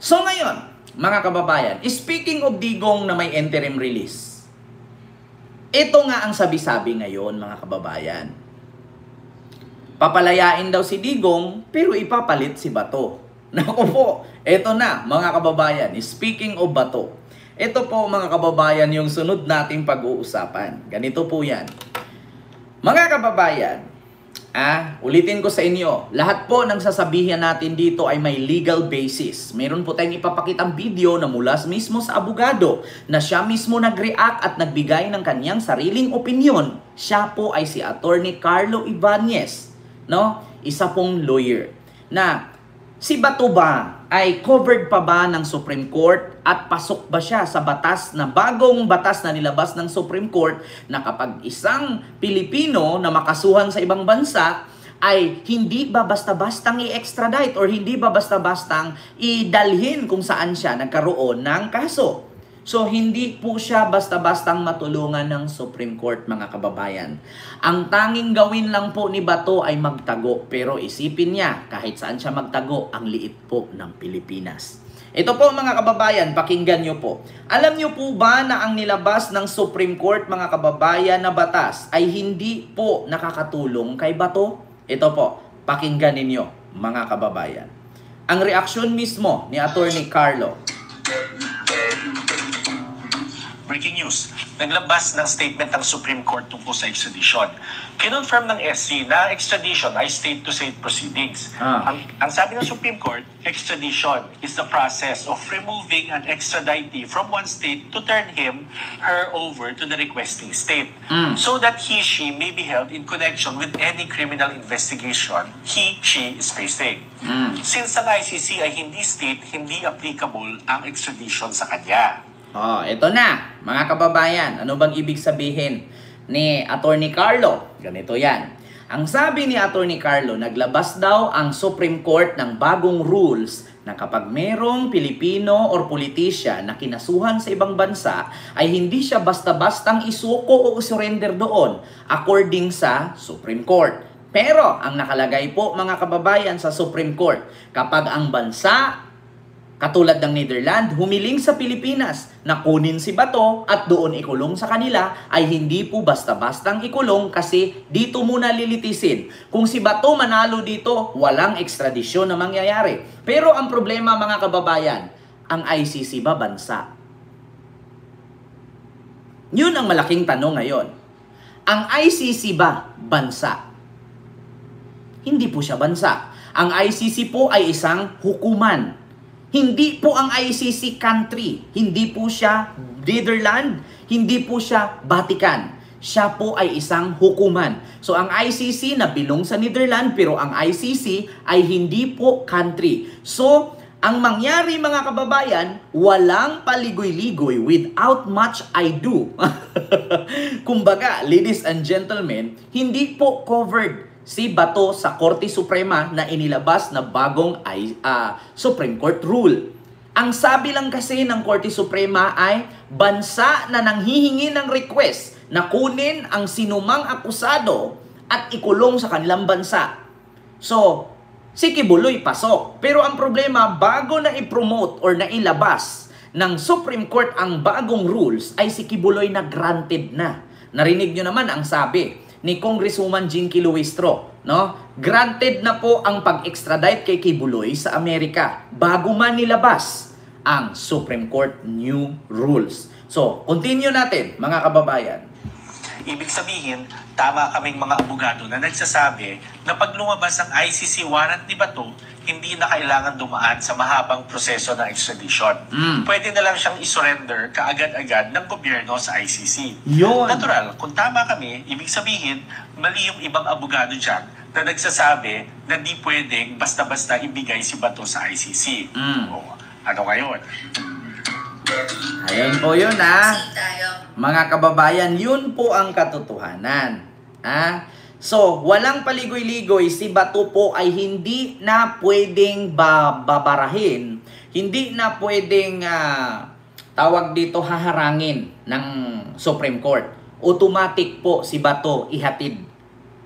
So ngayon, mga kababayan, speaking of Digong na may interim release, ito nga ang sabi-sabi ngayon, mga kababayan. Papalayain daw si Digong, pero ipapalit si Bato. Naku po, ito na, mga kababayan, speaking of Bato. Ito po, mga kababayan, yung sunod nating pag-uusapan. Ganito po yan. Mga kababayan, ulitin ko sa inyo, lahat po ng sasabihin natin dito ay may legal basis. Meron po tayong ipapakitang video na mula mismo sa abogado na siya mismo nag-react at nagbigay ng kanyang sariling opinion. Siya po ay si Attorney Carlo Ibanez, no? Isa pong lawyer. Na si Bato ba ay covered pa ba ng Supreme Court at pasok ba siya sa batas na bagong batas na nilabas ng Supreme Court na kapag isang Pilipino na makasuhan sa ibang bansa ay hindi ba basta-bastang i-extradite or hindi ba basta-bastang idalhin kung saan siya nagkaroon ng kaso. So, hindi po siya basta-bastang matulungan ng Supreme Court, mga kababayan. Ang tanging gawin lang po ni Bato ay magtago. Pero isipin niya, kahit saan siya magtago, ang liit po ng Pilipinas. Ito po, mga kababayan, pakinggan niyo po. Alam niyo po ba na ang nilabas ng Supreme Court, mga kababayan, na batas ay hindi po nakakatulong kay Bato? Ito po, pakinggan ninyo, mga kababayan. Ang reaksyon mismo ni Attorney Carlo. Breaking news, naglabas ng statement ng Supreme Court tungkol sa extradition. Kinonfirm ng SC na extradition ay state-to-state proceedings. Ang sabi ng Supreme Court, extradition is the process of removing an extraditee from one state to turn her over to the requesting state so that she may be held in connection with any criminal investigation she is facing. Since ang ICC ay hindi state, hindi applicable ang extradition sa kanya. Ito na, mga kababayan. Ano bang ibig sabihin ni Attorney Carlo? Ganito yan. Ang sabi ni Attorney Carlo, naglabas daw ang Supreme Court ng bagong rules na kapag merong Pilipino or politician na kinasuhan sa ibang bansa, ay hindi siya basta-bastang isuko o surrender doon according sa Supreme Court. Pero ang nakalagay po, mga kababayan, sa Supreme Court, kapag ang bansa katulad ng Netherlands, humiling sa Pilipinas na kunin si Bato at doon ikulong sa kanila, ay hindi po basta-bastang ikulong kasi dito muna lilitisin. Kung si Bato manalo dito, walang ekstradisyon na mangyayari. Pero ang problema, mga kababayan, ang ICC ba bansa? Yun ang malaking tanong ngayon. Ang ICC ba bansa? Hindi po siya bansa. Ang ICC po ay isang hukuman. Hindi po ang ICC country. Hindi po siya Netherlands. Hindi po siya Vatican. Siya po ay isang hukuman. So ang ICC na bilong sa Netherlands, pero ang ICC ay hindi po country. So ang mangyari, mga kababayan, walang paligoy-ligoy without much ado. Kumbaga, ladies and gentlemen, hindi po covered si Bato sa Korte Suprema na inilabas na bagong Supreme Court rule. Ang sabi lang kasi ng Korte Suprema ay bansa na nanghihingi ng request na kunin ang sinumang akusado at ikulong sa kanilang bansa. So, si Kibuloy pasok. Pero ang problema, bago na i-promote or na ilabas ng Supreme Court ang bagong rules, ay si Kibuloy na granted na. Narinig nyo naman ang sabi ni Congresswoman Jinky Luistro, no? Granted na po ang pag-extradite kay Kibuloy sa Amerika bago man nilabas ang Supreme Court new rules. So, continue natin, mga kababayan. Ibig sabihin, tama kaming mga abogado na nagsasabi na pag lumabas ang ICC warrant ni Bato, hindi na kailangan dumaan sa mahabang proseso ng extradition. Pwede na lang siyang isurrender kaagad-agad ng gobyerno sa ICC. Yun. Natural, kung tama kami, ibig sabihin, mali yung ibang abogado dyan na nagsasabi na di pwedeng basta-basta ibigay si Bato sa ICC. O, ano ngayon? Ayun po yun, mga kababayan, yun po ang katotohanan. So, walang paligoy-ligoy, si Bato po ay hindi na pwedeng babarahin, hindi na pwedeng tawag dito haharangin ng Supreme Court. Automatic po si Bato ihatid.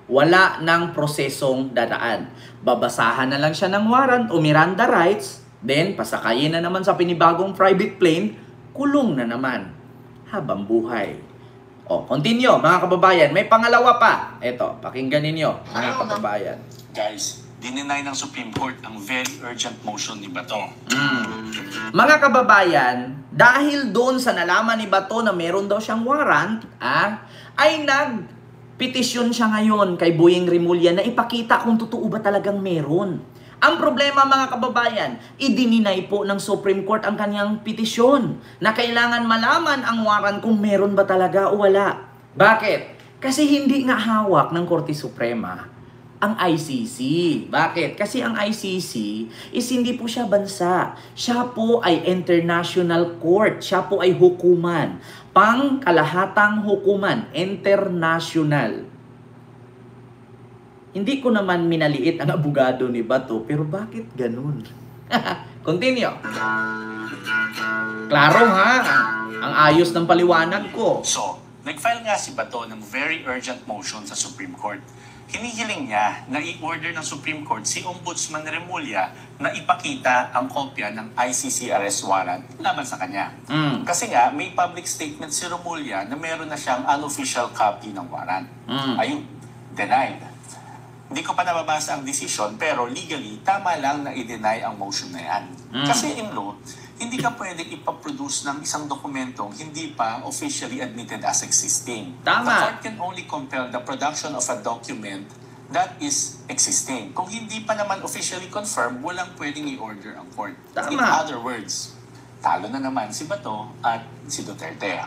Wala ng prosesong dadaan. Babasahan na lang siya ng warrant o Miranda rights, Then, pasakayin na naman sa pinibagong private plane, kulong na naman. Habang buhay. O, continue, mga kababayan. May pangalawa pa. Eto, pakinggan ninyo, mga kababayan. Guys, dininay ng Supreme Court ang very urgent motion ni Bato. Mga kababayan, dahil doon sa nalaman ni Bato na meron daw siyang warrant, ay nagpetisyon siya ngayon kay Boyeng Rimulya na ipakita kung totoo ba talagang meron. Ang problema, mga kababayan, idininay po ng Supreme Court ang kanyang petisyon na kailangan malaman ang warrant kung meron ba talaga o wala. Bakit? Kasi hindi nga hawak ng Korte Suprema ang ICC. Bakit? Kasi ang ICC is hindi po siya bansa. Siya po ay international court. Siya po ay hukuman. Pangkalahatang hukuman. International. Hindi ko naman minaliit ang abogado ni Bato, pero bakit ganun? Continue. Klaro ha? Ang ayos ng paliwanag ko. So, nag-file nga si Bato ng very urgent motion sa Supreme Court. Hinihiling niya na i-order ng Supreme Court si Ombudsman Rimulya na ipakita ang kopya ng ICC arrest warrant laban sa kanya. Kasi nga, may public statement si Rimulya na meron na siyang unofficial copy ng warrant. Ayun, denied. Hindi ko pa nababasa ang decision, pero legally, tama lang na i-deny ang motion na yan. Kasi in law, hindi ka pwedeng ipaproduce ng isang dokumentong hindi pa officially admitted as existing. Tama. The court can only compel the production of a document that is existing. Kung hindi pa naman officially confirmed, walang pwedeng i-order ang court. Tama. In other words, talo na naman si Bato at si Duterte.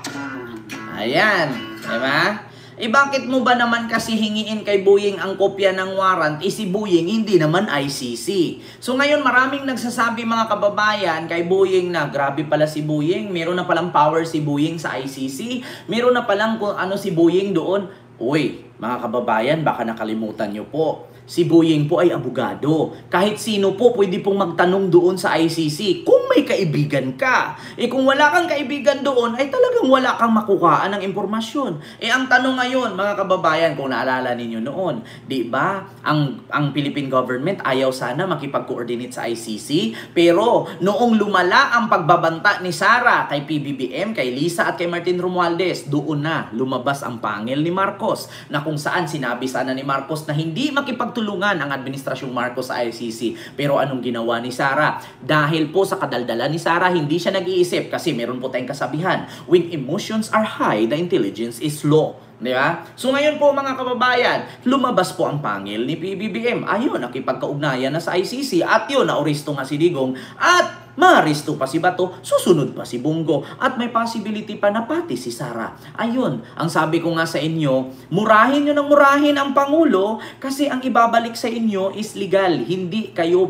Ayan. Diba? Bakit mo ba naman kasi hingiin kay Boyeng ang kopya ng warrant, si Boyeng hindi naman ICC. So ngayon maraming nagsasabi, mga kababayan, kay Boyeng na grabe pala si Boyeng, meron na palang power si Boyeng sa ICC, meron na palang kung ano si Boyeng doon. Uy, mga kababayan, baka nakalimutan nyo po. Si Boyeng po ay abogado. Kahit sino po pwede pong magtanong doon sa ICC kung may kaibigan ka. Kung wala kang kaibigan doon, ay talagang wala kang makuhaan ng impormasyon. Ang tanong ngayon, mga kababayan, kung naalala ninyo noon, di ba, ang Philippine government ayaw sana makipag-coordinate sa ICC, pero noong lumala ang pagbabanta ni Sara kay PBBM, kay Lisa at kay Martin Romualdez, doon na lumabas ang pangil ni Marcos, na kung saan sinabi sana ni Marcos na hindi makipagtulungan ang administrasyong Marcos sa ICC. Pero anong ginawa ni Sara? Dahil po sa kadaldalan ni Sara, hindi siya nag-iisip kasi meron po tayong kasabihan, when emotions are high, the intelligence is low. Di ba? So ngayon po, mga kababayan, lumabas po ang pangil ni PBBM. Ayun, nakipagkaugnayan na sa ICC at yun, nauristo nga si Digong at maristo pa si Bato, susunod pa si Bongo at may possibility pa na pati si Sara. Ayun, ang sabi ko nga sa inyo, murahin nyo ng murahin ang Pangulo kasi ang ibabalik sa inyo is legal. Hindi kayo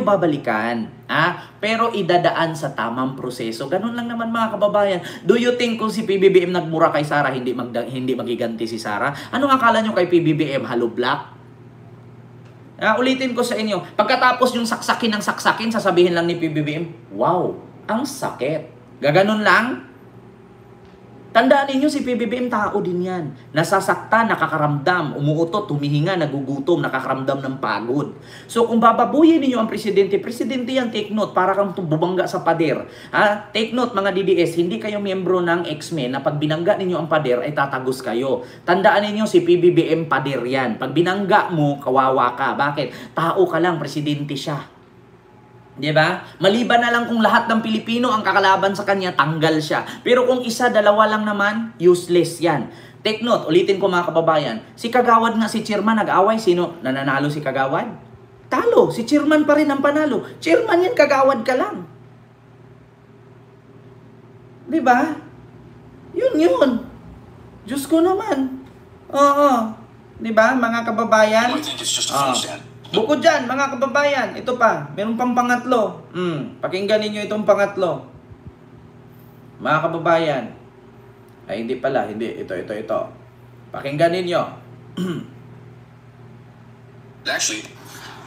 babalikan. Pero idadaan sa tamang proseso. Ganun lang naman, mga kababayan. Do you think kung si PBBM nagmura kay Sara, hindi magiganti si Sara? Anong akala nyo kay PBBM? Halo black? Ulitin ko sa inyo, pagkatapos yung saksakin ng saksakin, sasabihin lang ni PBBM, wow, ang sakit. Gaganon lang. Tandaan ninyo, si PBBM tao din yan. Nasasaktan, nakakaramdam, umuutot, humihinga, nagugutom, nakakaramdam ng pagod. So kung bababuyin ninyo ang presidente yan, take note, para kang bubangga sa pader. Take note, mga DDS, hindi kayo miyembro ng X-Men na pag binangga ninyo ang pader ay tatagos kayo. Tandaan ninyo, si PBBM pader yan. Pag binangga mo, kawawa ka. Bakit? Tao ka lang, presidente siya. Diba? Maliban na lang kung lahat ng Pilipino ang kakalaban sa kanya, tanggal siya. Pero kung isa, dalawa lang naman, useless yan. Take note, ulitin ko, mga kababayan. Si Kagawad nga, si Chairman, nag-away. Sino? Nananalo si Kagawad? Talo. Si Chairman pa rin ang panalo. Chairman yan, Kagawad ka lang. Diba? Yun. Diyos ko naman. Oo. Diba, mga kababayan? I think it's just a false end. Bukod dyan, mga kababayan, ito pa, meron pang pangatlo. Pakinggan ninyo itong pangatlo. Mga kababayan, ay hindi pala, hindi, ito. Pakinggan ninyo. Actually,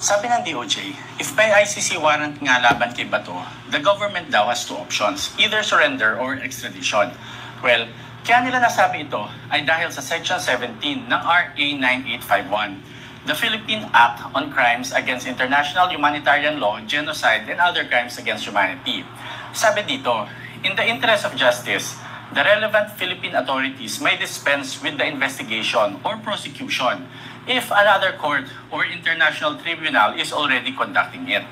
sabi ng DOJ, if may ICC warrant nga laban kay Bato, the government daw has two options, either surrender or extradition. Well, kaya nila nasabi ito ay dahil sa Section 17 ng RA 9851. the Philippine Act on Crimes Against International Humanitarian Law, Genocide, and Other Crimes Against Humanity. Sabi dito, in the interest of justice, the relevant Philippine authorities may dispense with the investigation or prosecution if another court or international tribunal is already conducting it.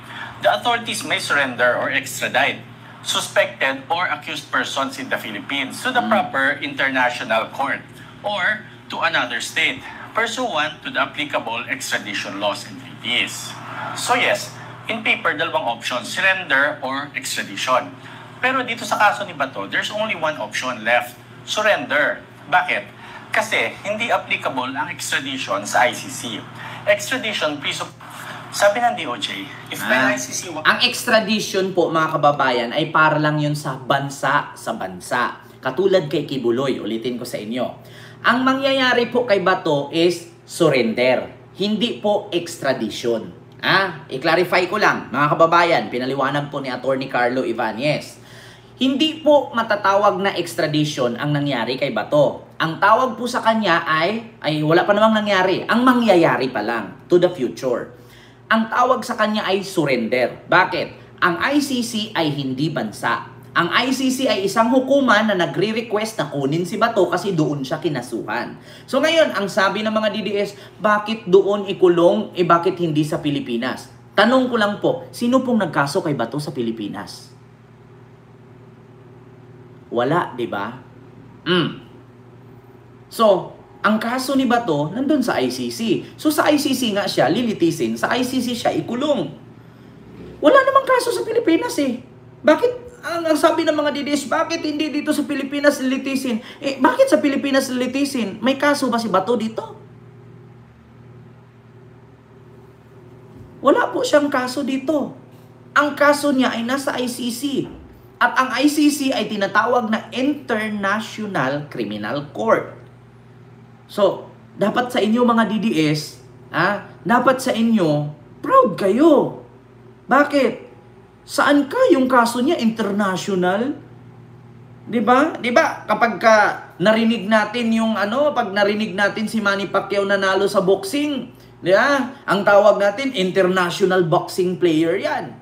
The authorities may surrender or extradite suspected or accused persons in the Philippines to the proper international court or to another state, pursuant to the applicable extradition laws and treaties. So yes, in paper, dalawang options, surrender or extradition. Pero dito sa kaso ni Bato, there's only one option left, surrender. Bakit? Kasi hindi applicable ang extradition sa ICC. Extradition, sabi ng DOJ, if may ICC... Ang extradition po, mga kababayan, ay para lang yun sa bansa. Katulad kay Kibuloy, ulitin ko sa inyo. Ang mangyayari po kay Bato is surrender, hindi po extradition. I-clarify ko lang, mga kababayan, pinaliwanag po ni Attorney Carlo Ibanez. Hindi po matatawag na extradition ang nangyari kay Bato. Ang tawag po sa kanya ay wala pa namang nangyari. Ang mangyayari pa lang, to the future. Ang tawag sa kanya ay surrender. Bakit? Ang ICC ay hindi bansa. Ang ICC ay isang hukuman na nagre-request na kunin si Bato kasi doon siya kinasuhan. So ngayon, ang sabi ng mga DDS, bakit doon ikulong, bakit hindi sa Pilipinas? Tanong ko lang po, sino pong nagkaso kay Bato sa Pilipinas? Wala, di ba? So, ang kaso ni Bato, nandun sa ICC. So sa ICC nga siya, lilitisin, sa ICC siya ikulong. Wala namang kaso sa Pilipinas eh. Bakit? Ang sabi ng mga DDS, bakit hindi dito sa Pilipinas lilitisin? Bakit sa Pilipinas lilitisin? May kaso ba si Bato dito? Wala po siyang kaso dito. Ang kaso niya ay nasa ICC. At ang ICC ay tinatawag na International Criminal Court. So, dapat sa inyo mga DDS, dapat sa inyo, proud kayo. Bakit? Saan ka yung kaso niya international? 'Di ba? 'Di ba kapag narinig natin yung pag narinig natin si Manny Pacquiao nanalo sa boxing, 'di ba? Ang tawag natin international boxing player 'yan.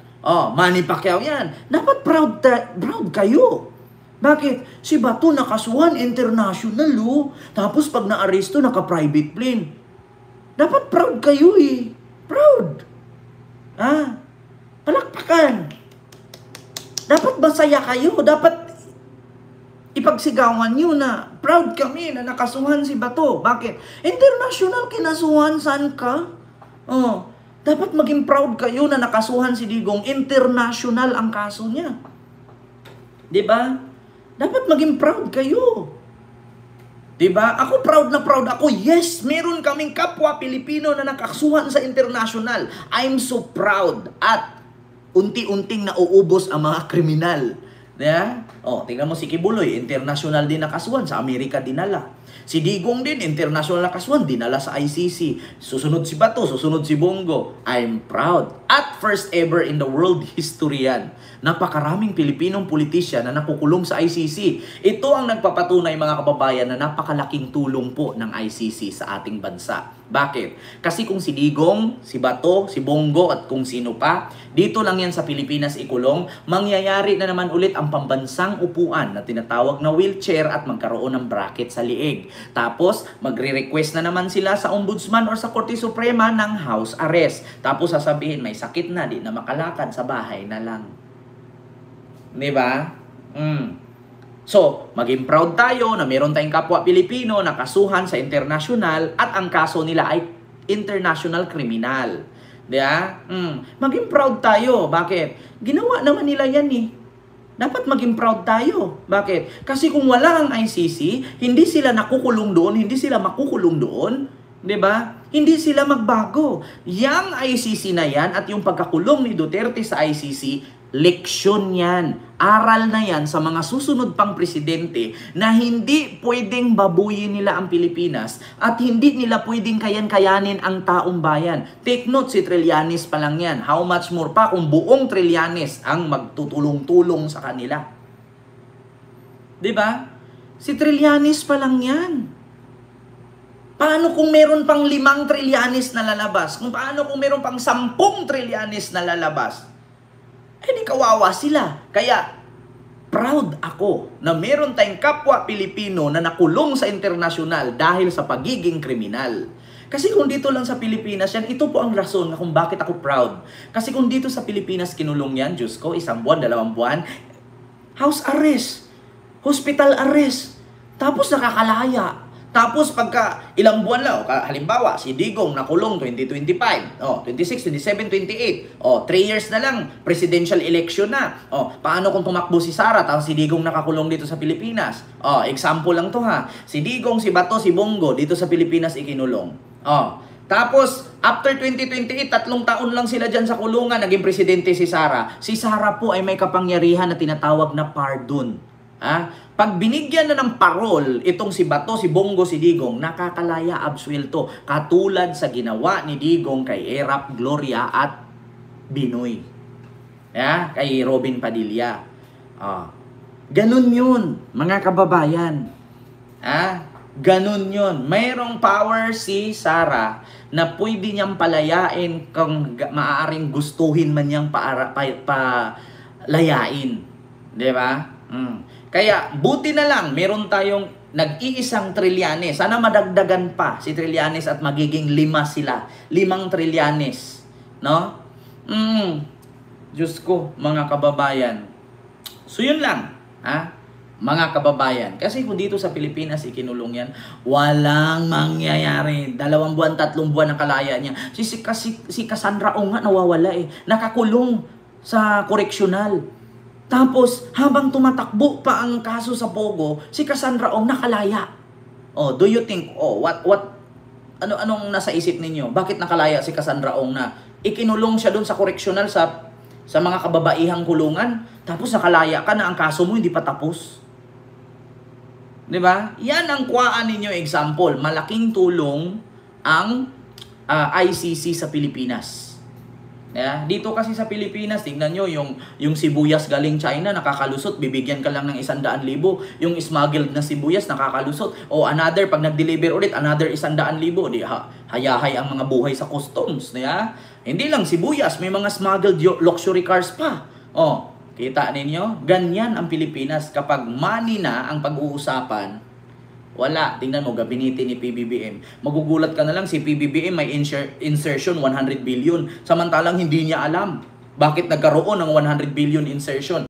Manny Pacquiao 'yan. Dapat proud kayo. Bakit? Si Bato nakasuhan international tapos pag naaresto naka-private plane. Dapat proud kayo eh. Proud. Palakpakan. Dapat masaya kayo. Dapat ipagsigawan nyo na proud kami na nakasuhan si Bato. Bakit? International kinasuhan, saan ka? Dapat maging proud kayo na nakasuhan si Digong. International ang kaso niya. Diba? Dapat maging proud kayo. Diba? Ako proud na proud ako. Yes, meron kaming kapwa Pilipino na nakasuhan sa international. I'm so proud. At unti-unting nauubos ang mga kriminal. Yeah? Tingnan mo si Kibuloy, international din nakasuhan, sa Amerika dinala. Si Digong din, international nakasuhan, dinala sa ICC. Susunod si Bato, susunod si Bongo. I'm proud. At first ever in the world history yan. Napakaraming Pilipinong politisyan na nakukulong sa ICC. Ito ang nagpapatunay mga kababayan na napakalaking tulong po ng ICC sa ating bansa. Bakit? Kasi kung si Digong, si Bato, si Bongo at kung sino pa, dito lang yan sa Pilipinas ikulong, mangyayari na naman ulit ang pambansang upuan na tinatawag na wheelchair at magkaroon ng bracket sa liig. Tapos, magre-request na naman sila sa Ombudsman or sa Korte Suprema ng house arrest. Tapos sasabihin, may sakit na, di na makalakad, sa bahay na lang. Diba? So, maging proud tayo na meron tayong kapwa Pilipino na kasuhan sa international at ang kaso nila ay international criminal. Diba? Maging proud tayo. Bakit? Ginawa naman nila yan eh. Dapat maging proud tayo. Bakit? Kasi kung wala ang ICC, hindi sila nakukulong doon, hindi sila makukulong doon. Diba? Hindi sila magbago. Yang ICC na yan at yung pagkakulong ni Duterte sa ICC, leksyon yan. Aral na yan sa mga susunod pang presidente na hindi pwedeng babuyin nila ang Pilipinas at hindi nila pwedeng kayan-kayanin ang taong bayan. Take note, si Trillanes pa lang yan. How much more pa kung buong Trillanes ang magtutulong-tulong sa kanila. Diba? Si Trillanes pa lang yan. Paano kung meron pang 5 trilyanis na lalabas? Paano kung meron pang 10 trilyanis na lalabas? Eh di kawawa sila. Kaya proud ako na meron tayong kapwa Pilipino na nakulong sa internasyonal dahil sa pagiging kriminal. Kasi kung dito lang sa Pilipinas yan, ito po ang rason na kung bakit ako proud. Kasi kung dito sa Pilipinas kinulong yan, Diyos ko, 1 buwan, 2 buwan, house arrest, hospital arrest, tapos nakakalaya. Tapos pagka ilang buwan lang, halimbawa si Digong nakulong 2025, 26, 27, 28, 3 years na lang, presidential election na. Paano kung tumakbo si Sara tapos si Digong nakakulong dito sa Pilipinas? Example lang to ha. Si Digong, si Bato, si Bongo dito sa Pilipinas ikinulong. Tapos after 2028, 3 taon lang sila dyan sa kulungan, naging presidente si Sara. Si Sara po ay may kapangyarihan na tinatawag na pardon. Pag binigyan na ng parol itong si Bato, si Bongo, si Digong, nakakalaya, absuelto. Katulad sa ginawa ni Digong kay Erap, Gloria at Binoy. Kay Robin Padilla. Ganun yun, mga kababayan. Ganun yun. Mayroong power si Sara na pwede niyang palayain kung maaaring gustuhin man niyang palayain. Diba? Kaya buti na lang meron tayong nag-iisang trilyanes. Sana madagdagan pa si trilyanes at magiging 5 sila. 5 trilyanes. No? Diyos ko, mga kababayan. So yun lang. Mga kababayan. Kasi kung dito sa Pilipinas ikinulong yan, walang mangyayari. 2 buwan, 3 buwan ang kalaya niya. Si Cassandra Ong nga nawawala eh. Nakakulong sa koreksyonal. Tapos, habang tumatakbo pa ang kaso sa Pogo, si Cassandra Ong nakalaya. Do you think, anong nasa isip ninyo? Bakit nakalaya si Cassandra Ong na ikinulong siya doon sa koreksyonal sa mga kababaihang kulungan? Tapos nakalaya ka na ang kaso mo hindi pa tapos. Diba? Yan ang kuwaan ninyo example. Malaking tulong ang ICC sa Pilipinas. Dito kasi sa Pilipinas, tingnan nyo, yung sibuyas galing China, nakakalusot, bibigyan ka lang ng 100,000. Yung smuggled na sibuyas, nakakalusot. Another, pag nag-deliver ulit, another 100,000. Hayahay ang mga buhay sa customs. Hindi lang sibuyas, may mga smuggled luxury cars pa. Kita ninyo? Ganyan ang Pilipinas. Kapag money na ang pag-uusapan, wala. Tingnan mo, gabinete ni PBBM. Magugulat ka na lang, si PBBM may insertion 100 billion. Samantalang hindi niya alam bakit nagkaroon ng 100 billion insertion.